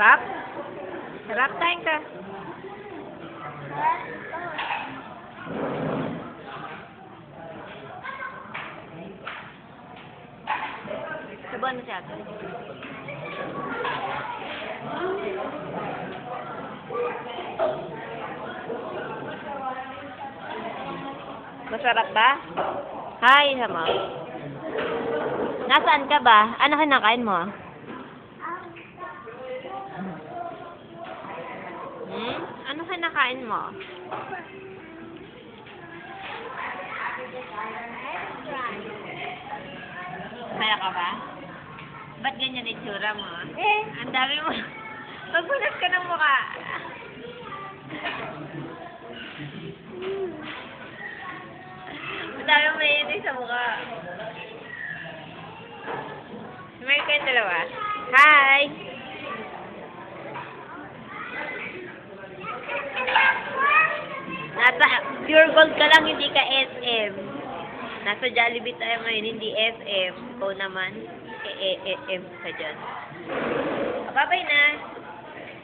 Sarap? Sarap, kain ka. Sabuan mo siya. Masarap ba? Hi, sama. Nasaan ka ba? Ano kinakain mo? Ano kinakain mo? Kaya ka ba? Ba't ganyan itsura mo? Ang dami mo. Magbunas ka ng mukha. Ang dami mo naiinis sa mukha. Meron kayong dalawa. Hi! Nasa Pure Gold ka lang, hindi ka SM. Nasa Jollibee tayo ngayon, hindi SM. Ikaw naman, M ka dyan. Bye-bye na.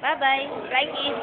Bye-bye. Flying kiss.